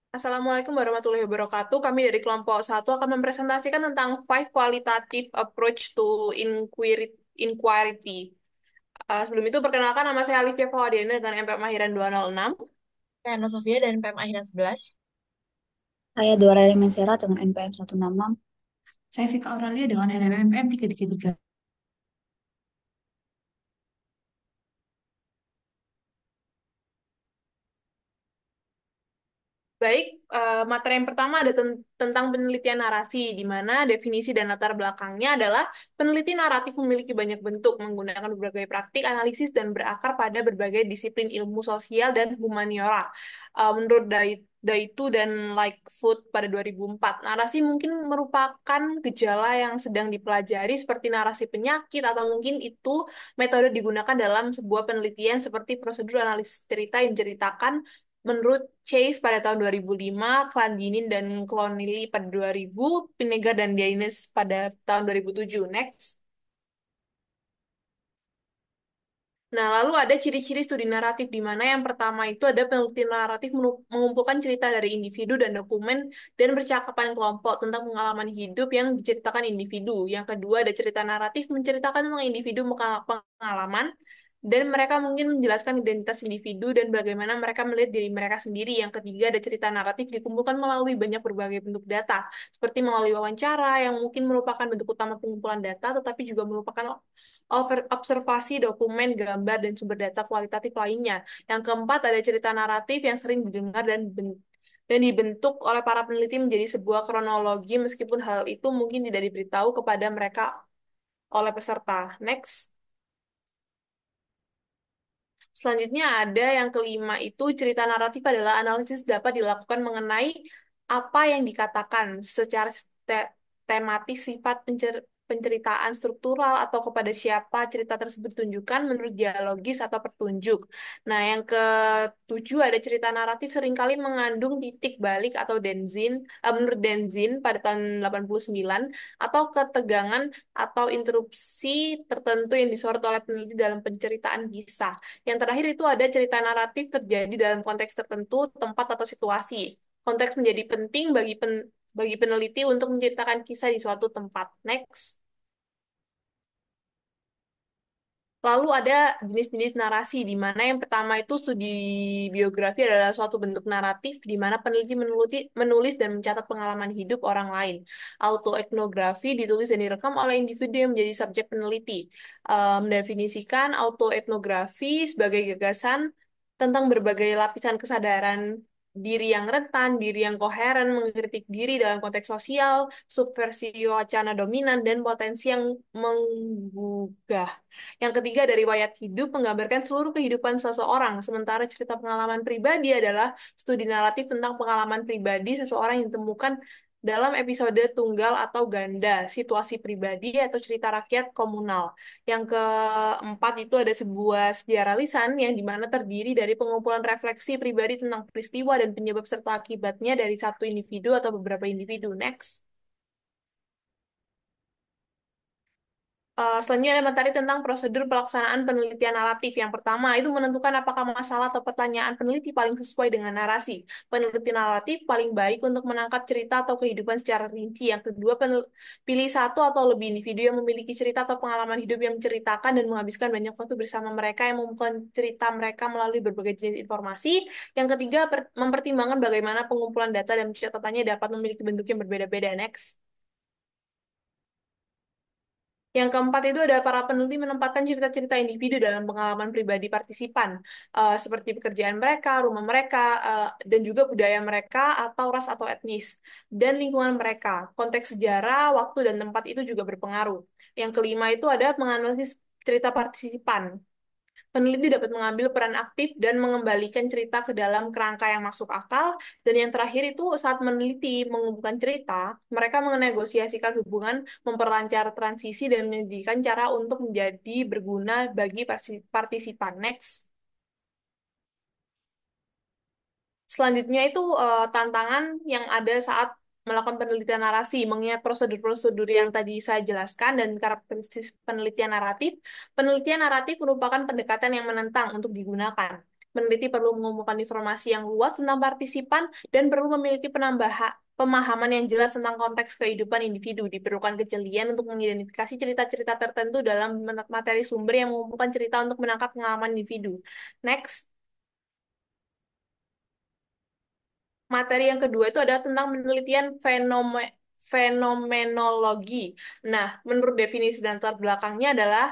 Assalamualaikum warahmatullahi wabarakatuh. Kami dari kelompok satu akan mempresentasikan tentang five qualitative approach to inquiry. Sebelum itu, perkenalkan nama saya Alifia Fawadiana dengan MPM Akhiran 206. Saya Ana Sofia dan PM Akhiran 11. Saya Dora Mensera dengan NPM 166. Saya Vika Aurelia dengan NMM 333. Baik, materi yang pertama ada tentang penelitian narasi, di mana definisi dan latar belakangnya adalah peneliti naratif memiliki banyak bentuk, menggunakan berbagai praktik analisis dan berakar pada berbagai disiplin ilmu sosial dan humaniora. Menurut Daitu dan Lightfoot pada 2004, narasi mungkin merupakan gejala yang sedang dipelajari seperti narasi penyakit, atau mungkin itu metode digunakan dalam sebuah penelitian seperti prosedur analisis cerita yang diceritakan menurut Chase pada tahun 2005, Klandinin dan Clonelly pada 2000, Pinegar dan Dines pada tahun 2007. Next. Nah, lalu ada ciri-ciri studi naratif di mana yang pertama itu ada peneliti naratif mengumpulkan cerita dari individu dan dokumen dan percakapan kelompok tentang pengalaman hidup yang diceritakan individu. Yang kedua ada cerita naratif menceritakan tentang individu pengalaman dan mereka mungkin menjelaskan identitas individu dan bagaimana mereka melihat diri mereka sendiri. Yang ketiga ada cerita naratif dikumpulkan melalui banyak berbagai bentuk data, seperti melalui wawancara yang mungkin merupakan bentuk utama pengumpulan data, tetapi juga merupakan observasi, dokumen, gambar, dan sumber data kualitatif lainnya. Yang keempat, ada cerita naratif yang sering didengar dan dibentuk oleh para peneliti menjadi sebuah kronologi, meskipun hal itu mungkin tidak diberitahu kepada mereka oleh peserta. Next. Selanjutnya ada yang kelima itu cerita naratif adalah analisis dapat dilakukan mengenai apa yang dikatakan secara tematis, sifat penceritaan struktural, atau kepada siapa cerita tersebut ditunjukkan menurut dialogis atau pertunjuk. Nah, yang ketujuh ada cerita naratif seringkali mengandung titik balik atau menurut Denzin pada tahun 89, atau ketegangan atau interupsi tertentu yang disorot oleh peneliti dalam penceritaan kisah. Yang terakhir itu ada cerita naratif terjadi dalam konteks tertentu, tempat atau situasi. Konteks menjadi penting bagi peneliti untuk menceritakan kisah di suatu tempat. Next. Lalu ada jenis-jenis narasi, di mana yang pertama itu studi biografi adalah suatu bentuk naratif di mana peneliti menulis dan mencatat pengalaman hidup orang lain. Autoetnografi ditulis dan direkam oleh individu yang menjadi subjek peneliti. Mendefinisikan autoetnografi sebagai gagasan tentang berbagai lapisan kesadaran diri yang rentan, diri yang koheren, mengkritik diri dalam konteks sosial, subversi wacana dominan, dan potensi yang menggugah. Yang ketiga, dari riwayat hidup menggambarkan seluruh kehidupan seseorang, sementara cerita pengalaman pribadi adalah studi naratif tentang pengalaman pribadi seseorang yang ditemukan dalam episode tunggal atau ganda, situasi pribadi atau cerita rakyat komunal. Yang keempat itu ada sebuah sejarah lisan yang dimana terdiri dari pengumpulan refleksi pribadi tentang peristiwa dan penyebab serta akibatnya dari satu individu atau beberapa individu. Next. Selanjutnya ada materi tentang prosedur pelaksanaan penelitian naratif. Yang pertama, itu menentukan apakah masalah atau pertanyaan peneliti paling sesuai dengan narasi. Peneliti naratif paling baik untuk menangkap cerita atau kehidupan secara rinci. Yang kedua, pilih satu atau lebih individu yang memiliki cerita atau pengalaman hidup yang menceritakan dan menghabiskan banyak waktu bersama mereka yang membuka cerita mereka melalui berbagai jenis informasi. Yang ketiga, mempertimbangkan bagaimana pengumpulan data dan catatannya dapat memiliki bentuk yang berbeda-beda. Next. Yang keempat itu ada para peneliti menempatkan cerita-cerita individu dalam pengalaman pribadi partisipan, seperti pekerjaan mereka, rumah mereka, dan juga budaya mereka atau ras atau etnis, dan lingkungan mereka. Konteks sejarah, waktu, dan tempat itu juga berpengaruh. Yang kelima itu ada menganalisis cerita partisipan. Peneliti dapat mengambil peran aktif dan mengembalikan cerita ke dalam kerangka yang masuk akal. Dan yang terakhir itu saat meneliti mengumpulkan cerita, mereka menegosiasikan hubungan, memperlancar transisi, dan menyediakan cara untuk menjadi berguna bagi partisipan. Next. Selanjutnya itu tantangan yang ada saat melakukan penelitian narasi, mengingat prosedur-prosedur yang tadi saya jelaskan dan karakteristik penelitian naratif merupakan pendekatan yang menentang untuk digunakan. Peneliti perlu mengumpulkan informasi yang luas tentang partisipan dan perlu memiliki pemahaman yang jelas tentang konteks kehidupan individu. Diperlukan kejelian untuk mengidentifikasi cerita-cerita tertentu dalam materi sumber yang mengumpulkan cerita untuk menangkap pengalaman individu. Next. Materi yang kedua itu adalah tentang penelitian fenomenologi. Nah, menurut definisi dan latar belakangnya adalah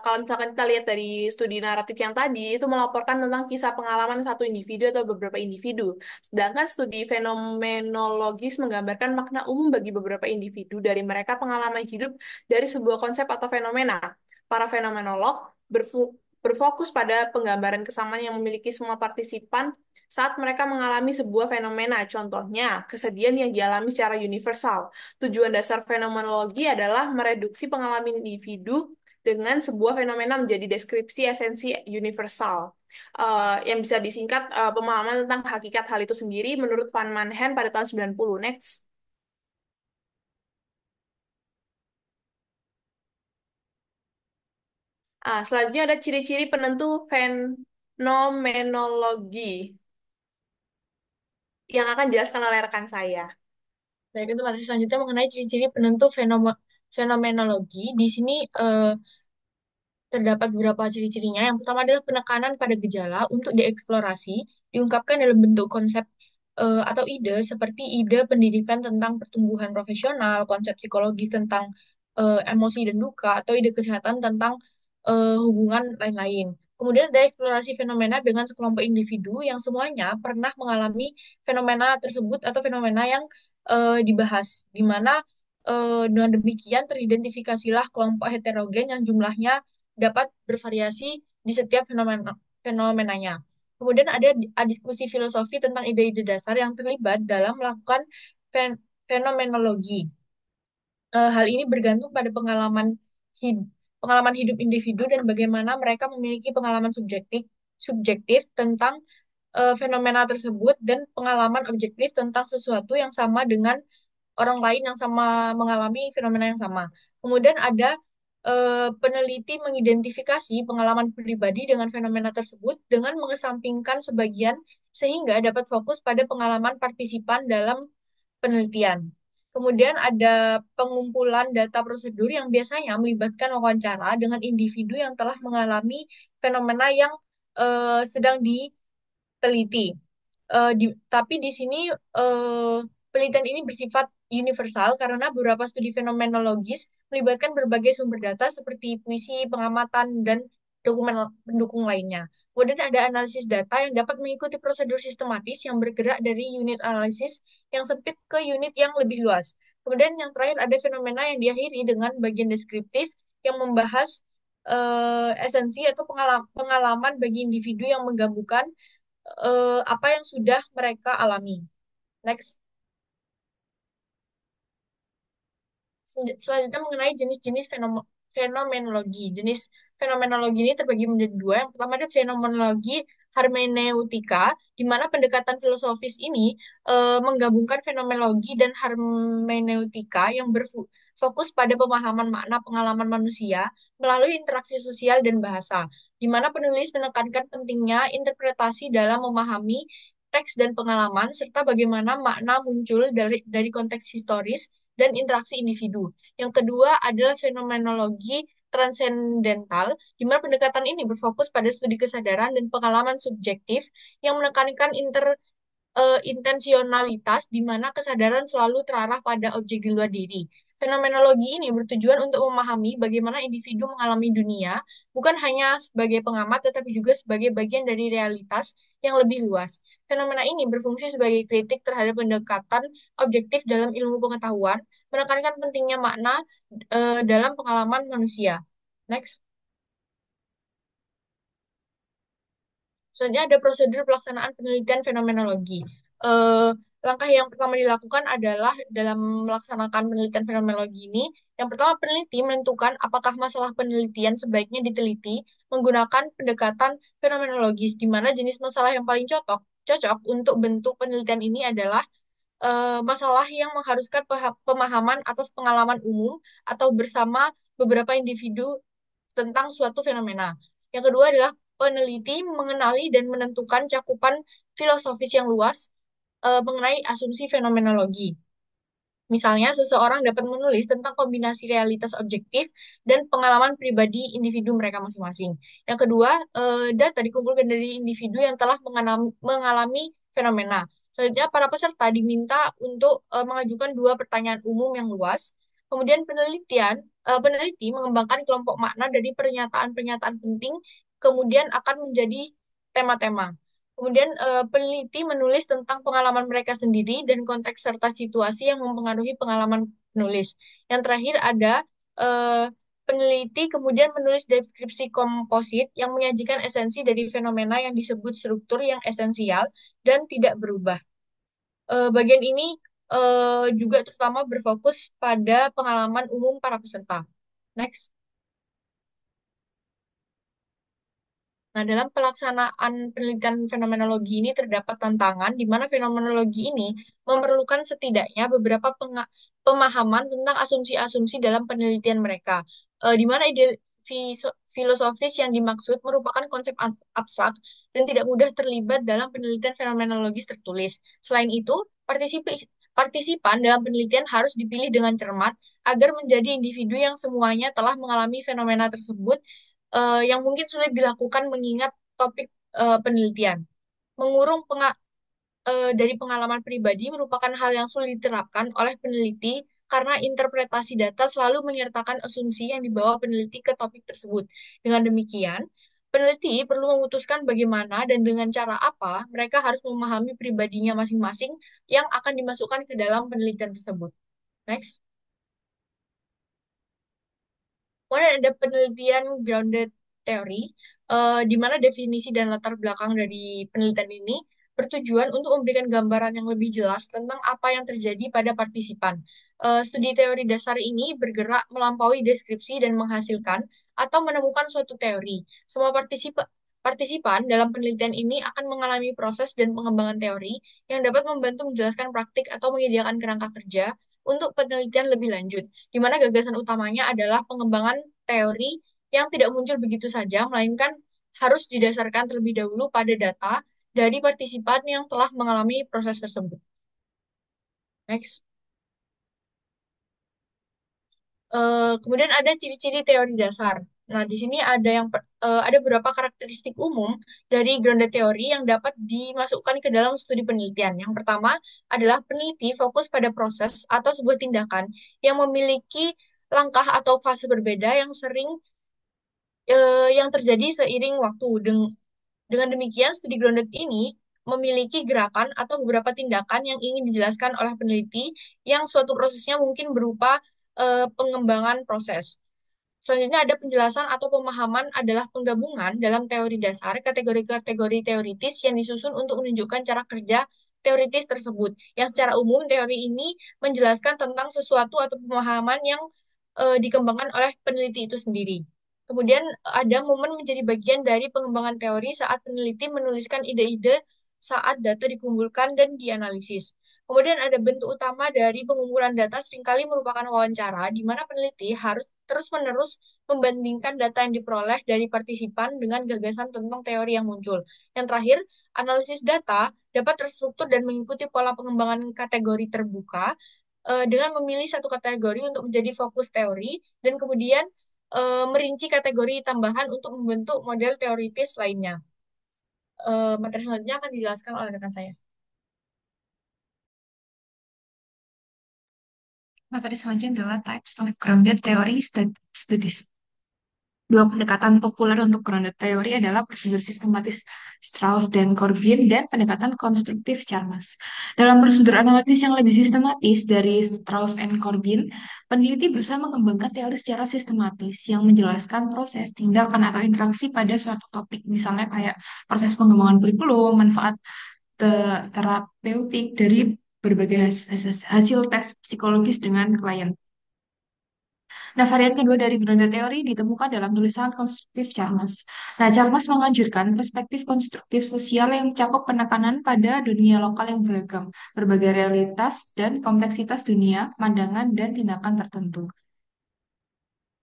kalau misalkan kita lihat dari studi naratif yang tadi, itu melaporkan tentang kisah pengalaman satu individu atau beberapa individu. Sedangkan studi fenomenologis menggambarkan makna umum bagi beberapa individu dari mereka pengalaman hidup dari sebuah konsep atau fenomena. Para fenomenolog berfokus pada penggambaran kesamaan yang memiliki semua partisipan saat mereka mengalami sebuah fenomena. Contohnya, kesedihan yang dialami secara universal. Tujuan dasar fenomenologi adalah mereduksi pengalaman individu dengan sebuah fenomena menjadi deskripsi esensi universal. Yang bisa disingkat pemahaman tentang hakikat hal itu sendiri menurut Van Manhen pada tahun 90. Next. Selanjutnya ada ciri-ciri penentu fenomenologi yang akan dijelaskan oleh rekan saya. Baik, itu materi selanjutnya mengenai ciri-ciri penentu fenomenologi. Di sini terdapat beberapa ciri-cirinya. Yang pertama adalah penekanan pada gejala untuk dieksplorasi, diungkapkan dalam bentuk konsep atau ide seperti ide pendidikan tentang pertumbuhan profesional, konsep psikologis tentang emosi dan duka, atau ide kesehatan tentang hubungan lain-lain. Kemudian ada eksplorasi fenomena dengan sekelompok individu yang semuanya pernah mengalami fenomena tersebut atau fenomena yang dibahas, di mana dengan demikian teridentifikasilah kelompok heterogen yang jumlahnya dapat bervariasi di setiap fenomenanya. Kemudian ada diskusi filosofi tentang ide-ide dasar yang terlibat dalam melakukan fenomenologi. Hal ini bergantung pada hid- pengalaman hidup individu dan bagaimana mereka memiliki pengalaman subjektif tentang fenomena tersebut dan pengalaman objektif tentang sesuatu yang sama dengan orang lain yang sama mengalami fenomena yang sama. Kemudian ada peneliti mengidentifikasi pengalaman pribadi dengan fenomena tersebut dengan mengesampingkan sebagian sehingga dapat fokus pada pengalaman partisipan dalam penelitian. Kemudian ada pengumpulan data prosedur yang biasanya melibatkan wawancara dengan individu yang telah mengalami fenomena yang sedang diteliti. Tapi di sini eh, penelitian ini bersifat universal karena beberapa studi fenomenologis melibatkan berbagai sumber data seperti puisi, pengamatan, dan dokumen pendukung lainnya. Kemudian ada analisis data yang dapat mengikuti prosedur sistematis yang bergerak dari unit analisis yang sempit ke unit yang lebih luas. Kemudian yang terakhir ada fenomena yang diakhiri dengan bagian deskriptif yang membahas esensi atau pengalaman bagi individu yang menggabungkan apa yang sudah mereka alami. Next. Selanjutnya mengenai jenis-jenis fenomenologi. Jenis fenomenologi ini terbagi menjadi dua. Yang pertama ada fenomenologi hermeneutika, di mana pendekatan filosofis ini menggabungkan fenomenologi dan hermeneutika yang berfokus pada pemahaman makna pengalaman manusia melalui interaksi sosial dan bahasa, di mana penulis menekankan pentingnya interpretasi dalam memahami teks dan pengalaman, serta bagaimana makna muncul dari konteks historis dan interaksi individu. Yang kedua adalah fenomenologi transendental, di mana pendekatan ini berfokus pada studi kesadaran dan pengalaman subjektif yang menekankan intensionalitas di mana kesadaran selalu terarah pada objek di luar diri. Fenomenologi ini bertujuan untuk memahami bagaimana individu mengalami dunia, bukan hanya sebagai pengamat, tetapi juga sebagai bagian dari realitas yang lebih luas. Fenomena ini berfungsi sebagai kritik terhadap pendekatan objektif dalam ilmu pengetahuan, menekankan pentingnya makna dalam pengalaman manusia. Next. Selanjutnya ada prosedur pelaksanaan penelitian fenomenologi. Eh, Langkah yang pertama dilakukan adalah dalam melaksanakan penelitian fenomenologi ini, yang pertama peneliti menentukan apakah masalah penelitian sebaiknya diteliti menggunakan pendekatan fenomenologis, di mana jenis masalah yang paling cocok untuk bentuk penelitian ini adalah masalah yang mengharuskan pemahaman atas pengalaman umum atau bersama beberapa individu tentang suatu fenomena. Yang kedua adalah peneliti mengenali dan menentukan cakupan filosofis yang luas mengenai asumsi fenomenologi. Misalnya, seseorang dapat menulis tentang kombinasi realitas objektif dan pengalaman pribadi individu mereka masing-masing. Yang kedua, data dikumpulkan dari individu yang telah mengalami fenomena. Selanjutnya, para peserta diminta untuk mengajukan dua pertanyaan umum yang luas. Kemudian peneliti mengembangkan kelompok makna dari pernyataan-pernyataan penting, kemudian akan menjadi tema-tema. Kemudian peneliti menulis tentang pengalaman mereka sendiri dan konteks serta situasi yang mempengaruhi pengalaman penulis. Yang terakhir ada eh, peneliti kemudian menulis deskripsi komposit yang menyajikan esensi dari fenomena yang disebut struktur yang esensial dan tidak berubah. Bagian ini juga terutama berfokus pada pengalaman umum para peserta. Next. Nah, dalam pelaksanaan penelitian fenomenologi ini terdapat tantangan di mana fenomenologi ini memerlukan setidaknya beberapa pemahaman tentang asumsi-asumsi dalam penelitian mereka. Di mana ide filosofis yang dimaksud merupakan konsep abstrak dan tidak mudah terlibat dalam penelitian fenomenologis tertulis. Selain itu, partisipan dalam penelitian harus dipilih dengan cermat agar menjadi individu yang semuanya telah mengalami fenomena tersebut yang mungkin sulit dilakukan mengingat topik penelitian. Mengurung dari pengalaman pribadi merupakan hal yang sulit diterapkan oleh peneliti karena interpretasi data selalu menyertakan asumsi yang dibawa peneliti ke topik tersebut. Dengan demikian, peneliti perlu memutuskan bagaimana dan dengan cara apa mereka harus memahami pribadinya masing-masing yang akan dimasukkan ke dalam penelitian tersebut. Next. Kemudian ada penelitian grounded theory, di mana definisi dan latar belakang dari penelitian ini bertujuan untuk memberikan gambaran yang lebih jelas tentang apa yang terjadi pada partisipan. Studi teori dasar ini bergerak melampaui deskripsi dan menghasilkan atau menemukan suatu teori. Semua partisipan dalam penelitian ini akan mengalami proses dan pengembangan teori yang dapat membantu menjelaskan praktik atau menyediakan kerangka kerja untuk penelitian lebih lanjut, di mana gagasan utamanya adalah pengembangan teori yang tidak muncul begitu saja, melainkan harus didasarkan terlebih dahulu pada data dari partisipan yang telah mengalami proses tersebut. Next. Kemudian ada ciri-ciri teori dasar. Nah, di sini ada beberapa karakteristik umum dari grounded teori yang dapat dimasukkan ke dalam studi penelitian. Yang pertama adalah peneliti fokus pada proses atau sebuah tindakan yang memiliki langkah atau fase berbeda yang terjadi seiring waktu. Dengan demikian, studi grounded ini memiliki gerakan atau beberapa tindakan yang ingin dijelaskan oleh peneliti yang suatu prosesnya mungkin berupa pengembangan proses. Selanjutnya ada penjelasan atau pemahaman adalah penggabungan dalam teori dasar kategori-kategori teoritis yang disusun untuk menunjukkan cara kerja teoritis tersebut. Yang secara umum teori ini menjelaskan tentang sesuatu atau pemahaman yang dikembangkan oleh peneliti itu sendiri. Kemudian ada momen menjadi bagian dari pengembangan teori saat peneliti menuliskan ide-ide saat data dikumpulkan dan dianalisis. Kemudian ada bentuk utama dari pengumpulan data seringkali merupakan wawancara, di mana peneliti harus terus-menerus membandingkan data yang diperoleh dari partisipan dengan gagasan tentang teori yang muncul. Yang terakhir, analisis data dapat terstruktur dan mengikuti pola pengembangan kategori terbuka dengan memilih satu kategori untuk menjadi fokus teori dan kemudian merinci kategori tambahan untuk membentuk model teoritis lainnya. Materi selanjutnya akan dijelaskan oleh rekan saya. Materi selanjutnya adalah Types of Grounded Theory Studies. Dua pendekatan populer untuk grounded theory adalah prosedur sistematis Strauss dan Corbin dan pendekatan konstruktif Chalmers. Dalam prosedur analisis yang lebih sistematis dari Strauss dan Corbin, peneliti berusaha mengembangkan teori secara sistematis yang menjelaskan proses, tindakan, atau interaksi pada suatu topik, misalnya kayak proses pengembangan kurikulum, manfaat terapeutik dari berbagai hasil tes psikologis dengan klien. Nah, varian kedua dari grounded teori ditemukan dalam tulisan konstruktif Chalmers. Nah, Chalmers menganjurkan perspektif konstruktif sosial yang mencakup penekanan pada dunia lokal yang beragam, berbagai realitas dan kompleksitas dunia, pandangan, dan tindakan tertentu.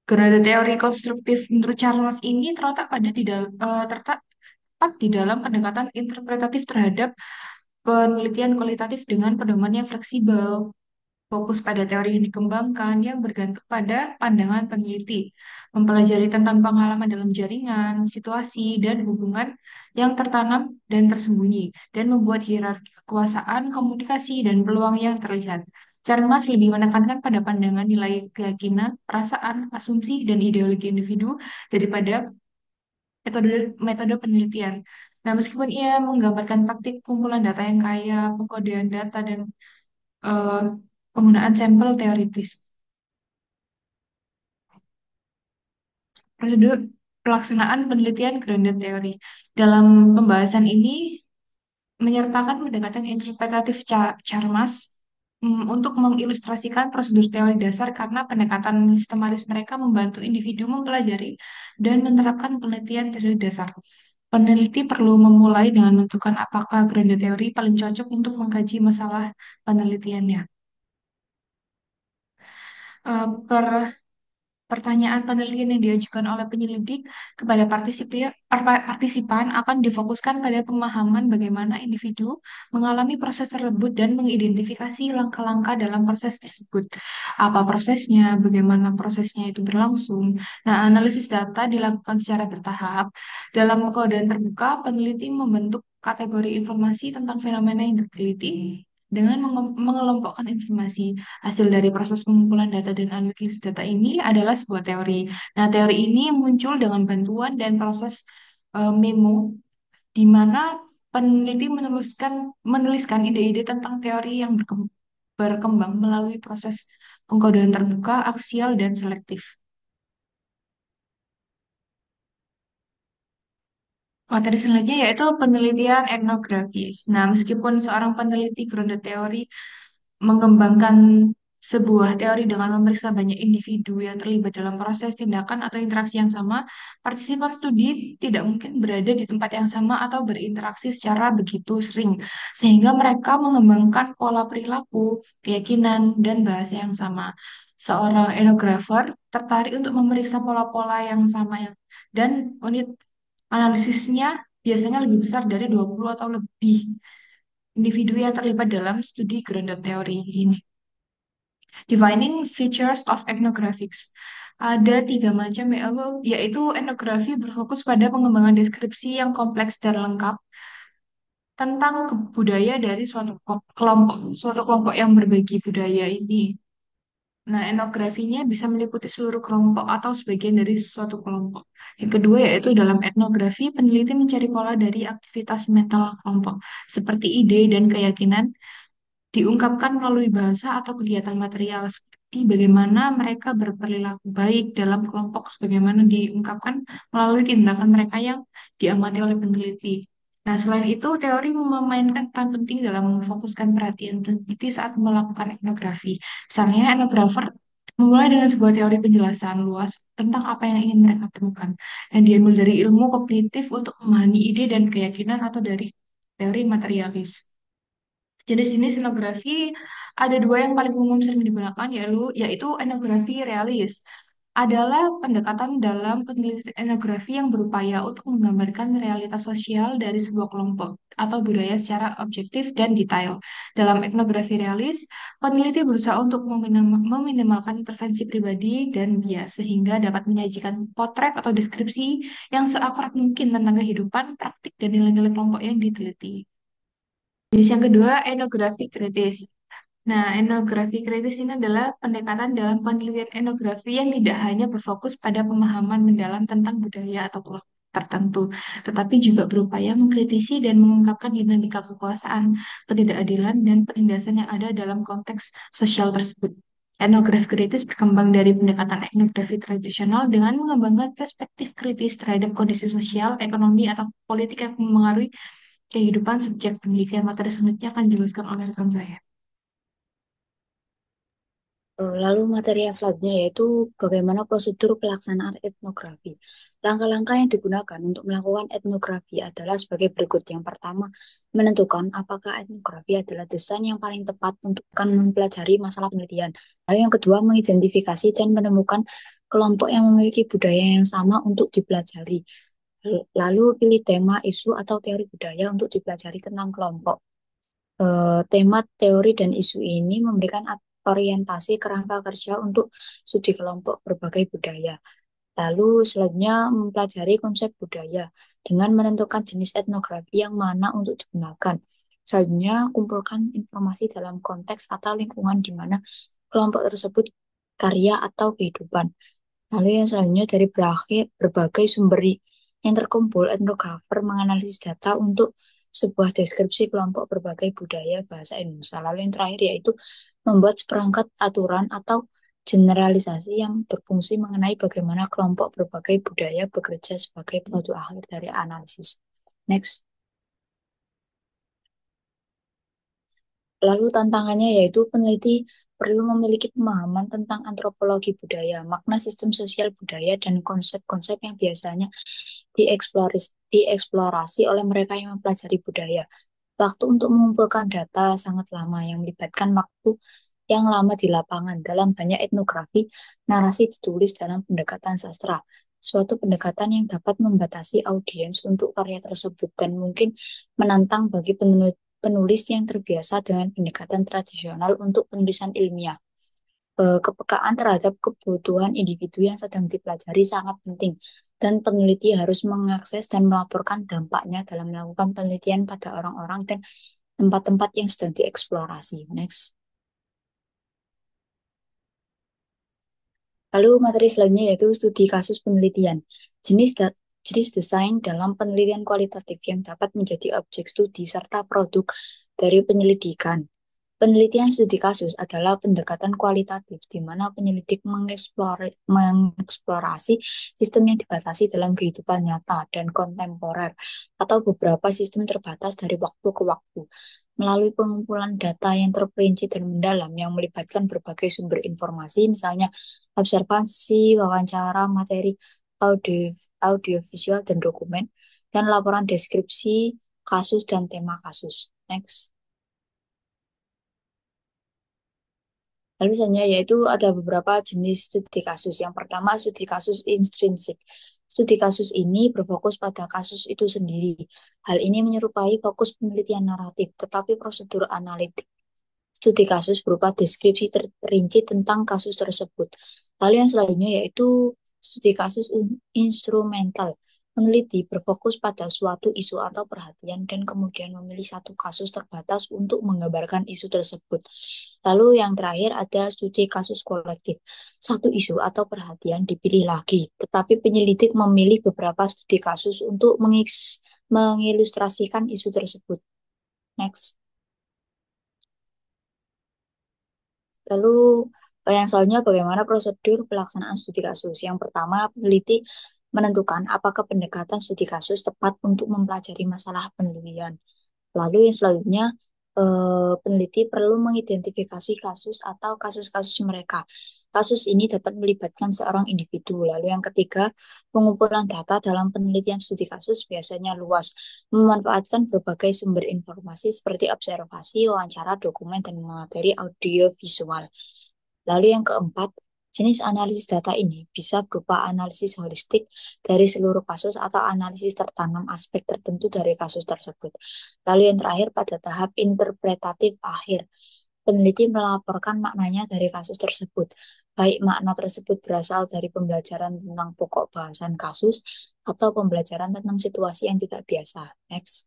Grounded teori konstruktif menurut Chalmers ini terletak tepat di dalam pendekatan interpretatif terhadap penelitian kualitatif dengan pedoman yang fleksibel. Fokus pada teori yang dikembangkan yang bergantung pada pandangan peneliti, mempelajari tentang pengalaman dalam jaringan, situasi, dan hubungan yang tertanam dan tersembunyi, dan membuat hierarki kekuasaan, komunikasi, dan peluang yang terlihat. Charmas lebih menekankan pada pandangan nilai keyakinan, perasaan, asumsi, dan ideologi individu daripada metode metode penelitian. Nah, meskipun ia menggambarkan praktik kumpulan data yang kaya, pengkodean data, dan eh, penggunaan sampel teoritis. Prosedur pelaksanaan penelitian grounded theory. Dalam pembahasan ini menyertakan pendekatan interpretatif Charmas untuk mengilustrasikan prosedur teori dasar karena pendekatan sistematis mereka membantu individu mempelajari dan menerapkan penelitian teori dasar. Peneliti perlu memulai dengan menentukan apakah grounded theory paling cocok untuk mengkaji masalah penelitiannya. Per Pertanyaan penelitian yang diajukan oleh penyelidik kepada partisipan akan difokuskan pada pemahaman bagaimana individu mengalami proses tersebut dan mengidentifikasi langkah-langkah dalam proses tersebut. Apa prosesnya, bagaimana prosesnya itu berlangsung. Nah, analisis data dilakukan secara bertahap. Dalam pengodean terbuka, peneliti membentuk kategori informasi tentang fenomena yang diteliti dengan mengelompokkan informasi. Hasil dari proses pengumpulan data dan analisis data ini adalah sebuah teori. Nah, teori ini muncul dengan bantuan dan proses memo, di mana peneliti menuliskan ide-ide tentang teori yang berkembang melalui proses pengkodean terbuka, aksial, dan selektif. Materi selanjutnya yaitu penelitian etnografis. Nah, meskipun seorang peneliti grounded teori mengembangkan sebuah teori dengan memeriksa banyak individu yang terlibat dalam proses tindakan atau interaksi yang sama, partisipan studi tidak mungkin berada di tempat yang sama atau berinteraksi secara begitu sering, sehingga mereka mengembangkan pola perilaku, keyakinan, dan bahasa yang sama. Seorang etnografer tertarik untuk memeriksa pola-pola yang sama dan unit analisisnya biasanya lebih besar dari 20 atau lebih individu yang terlibat dalam studi grounded theory ini. Defining features of ethnographics. Ada tiga macam yaitu etnografi berfokus pada pengembangan deskripsi yang kompleks dan lengkap tentang budaya dari suatu kelompok yang berbagi budaya ini. Nah, etnografinya bisa meliputi seluruh kelompok atau sebagian dari suatu kelompok. Yang kedua yaitu dalam etnografi, peneliti mencari pola dari aktivitas mental kelompok, seperti ide dan keyakinan diungkapkan melalui bahasa atau kegiatan material seperti bagaimana mereka berperilaku baik dalam kelompok sebagaimana diungkapkan melalui tindakan mereka yang diamati oleh peneliti. Nah, selain itu, teori memainkan peran penting dalam memfokuskan perhatian peneliti saat melakukan etnografi. Misalnya, etnografer memulai dengan sebuah teori penjelasan luas tentang apa yang ingin mereka temukan. Dan diambil dari ilmu kognitif untuk memahami ide dan keyakinan atau dari teori materialis. Jenis-jenis etnografi ada dua yang paling umum sering digunakan yaitu etnografi realis. Adalah pendekatan dalam penelitian etnografi yang berupaya untuk menggambarkan realitas sosial dari sebuah kelompok atau budaya secara objektif dan detail. Dalam etnografi realis, peneliti berusaha untuk meminimalkan intervensi pribadi dan bias sehingga dapat menyajikan potret atau deskripsi yang seakurat mungkin tentang kehidupan, praktik, dan nilai-nilai kelompok yang diteliti. Jenis yang kedua, etnografi kritis. Nah, etnografi kritis ini adalah pendekatan dalam penelitian etnografi yang tidak hanya berfokus pada pemahaman mendalam tentang budaya atau kelompok tertentu, tetapi juga berupaya mengkritisi dan mengungkapkan dinamika kekuasaan, ketidakadilan, dan penindasan yang ada dalam konteks sosial tersebut. Etnografi kritis berkembang dari pendekatan etnografi tradisional dengan mengembangkan perspektif kritis terhadap kondisi sosial, ekonomi, atau politik yang mempengaruhi kehidupan subjek penelitian. Materi selanjutnya akan dijelaskan oleh rekan saya. Lalu materi yang selanjutnya yaitu bagaimana prosedur pelaksanaan etnografi. Langkah-langkah yang digunakan untuk melakukan etnografi adalah sebagai berikut. Yang pertama, menentukan apakah etnografi adalah desain yang paling tepat untuk mempelajari masalah penelitian. Lalu yang kedua, mengidentifikasi dan menemukan kelompok yang memiliki budaya yang sama untuk dipelajari. Lalu pilih tema, isu, atau teori budaya untuk dipelajari tentang kelompok. Tema, teori, dan isu ini memberikan orientasi kerangka kerja untuk studi kelompok berbagai budaya. Lalu selanjutnya mempelajari konsep budaya dengan menentukan jenis etnografi yang mana untuk digunakan. Selanjutnya kumpulkan informasi dalam konteks atau lingkungan di mana kelompok tersebut karya atau kehidupan. Lalu yang selanjutnya dari berbagai sumber yang terkumpul, etnografer menganalisis data untuk sebuah deskripsi kelompok berbagai budaya bahasa Indonesia. Lalu yang terakhir yaitu membuat seperangkat aturan atau generalisasi yang berfungsi mengenai bagaimana kelompok berbagai budaya bekerja sebagai produk akhir dari analisis. Next. Lalu tantangannya yaitu peneliti perlu memiliki pemahaman tentang antropologi budaya, makna sistem sosial budaya, dan konsep-konsep yang biasanya dieksplorasi oleh mereka yang mempelajari budaya. Waktu untuk mengumpulkan data sangat lama yang melibatkan waktu yang lama di lapangan. Dalam banyak etnografi, narasi ditulis dalam pendekatan sastra, suatu pendekatan yang dapat membatasi audiens untuk karya tersebut dan mungkin menantang bagi penulis yang terbiasa dengan pendekatan tradisional untuk penulisan ilmiah. Kepekaan terhadap kebutuhan individu yang sedang dipelajari sangat penting, dan peneliti harus mengakses dan melaporkan dampaknya dalam melakukan penelitian pada orang-orang dan tempat-tempat yang sedang dieksplorasi. Next. Lalu materi selanjutnya yaitu studi kasus penelitian. Jenis desain dalam penelitian kualitatif yang dapat menjadi objek studi serta produk dari penyelidikan. Penelitian studi kasus adalah pendekatan kualitatif di mana penyelidik mengeksplorasi sistem yang dibatasi dalam kehidupan nyata dan kontemporer atau beberapa sistem terbatas dari waktu ke waktu melalui pengumpulan data yang terperinci dan mendalam yang melibatkan berbagai sumber informasi, misalnya observasi, wawancara, materi audiovisual dan dokumen, dan laporan deskripsi kasus dan tema kasus. Next. Lalu selanjutnya yaitu ada beberapa jenis studi kasus. Yang pertama, studi kasus intrinsik. Studi kasus ini berfokus pada kasus itu sendiri. Hal ini menyerupai fokus penelitian naratif, tetapi prosedur analitik studi kasus berupa deskripsi terperinci tentang kasus tersebut. Lalu yang selanjutnya yaitu studi kasus instrumental. Peneliti berfokus pada suatu isu atau perhatian dan kemudian memilih satu kasus terbatas untuk menggambarkan isu tersebut. Lalu yang terakhir ada studi kasus kolektif. Satu isu atau perhatian dipilih lagi, tetapi penyelidik memilih beberapa studi kasus untuk mengilustrasikan isu tersebut. Next. Lalu yang selanjutnya bagaimana prosedur pelaksanaan studi kasus? Yang pertama, peneliti menentukan apakah pendekatan studi kasus tepat untuk mempelajari masalah penelitian. Lalu yang selanjutnya, peneliti perlu mengidentifikasi kasus atau kasus-kasus mereka. Kasus ini dapat melibatkan seorang individu. Lalu yang ketiga, pengumpulan data dalam penelitian studi kasus biasanya luas, memanfaatkan berbagai sumber informasi seperti observasi, wawancara, dokumen, dan materi audio visual. Lalu yang keempat, jenis analisis data ini bisa berupa analisis holistik dari seluruh kasus atau analisis tertanam aspek tertentu dari kasus tersebut. Lalu yang terakhir pada tahap interpretatif akhir, peneliti melaporkan maknanya dari kasus tersebut, baik makna tersebut berasal dari pembelajaran tentang pokok bahasan kasus atau pembelajaran tentang situasi yang tidak biasa. Next.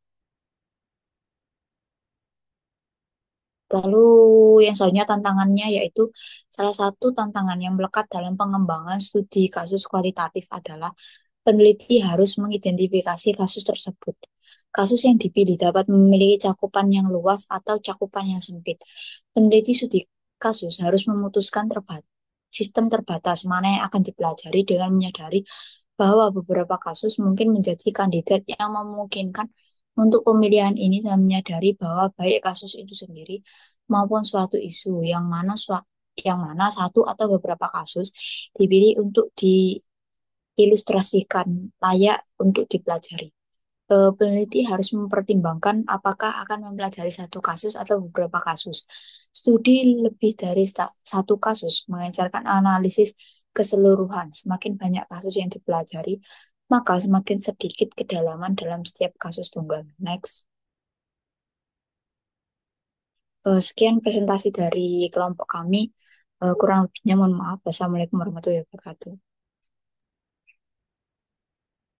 Lalu yang selanjutnya tantangannya yaitu salah satu tantangan yang melekat dalam pengembangan studi kasus kualitatif adalah peneliti harus mengidentifikasi kasus tersebut. Kasus yang dipilih dapat memiliki cakupan yang luas atau cakupan yang sempit. Peneliti studi kasus harus memutuskan sistem terbatas mana yang akan dipelajari dengan menyadari bahwa beberapa kasus mungkin menjadi kandidat yang memungkinkan untuk pemilihan ini dan menyadari bahwa baik kasus itu sendiri maupun suatu isu yang mana satu atau beberapa kasus dipilih untuk diilustrasikan layak untuk dipelajari. Peneliti harus mempertimbangkan apakah akan mempelajari satu kasus atau beberapa kasus. Studi lebih dari satu kasus mengajarkan analisis keseluruhan. Semakin banyak kasus yang dipelajari, maka semakin sedikit kedalaman dalam setiap kasus tunggal. Next. Sekian presentasi dari kelompok kami. Kurang lebihnya mohon maaf. Wassalamualaikum warahmatullahi wabarakatuh.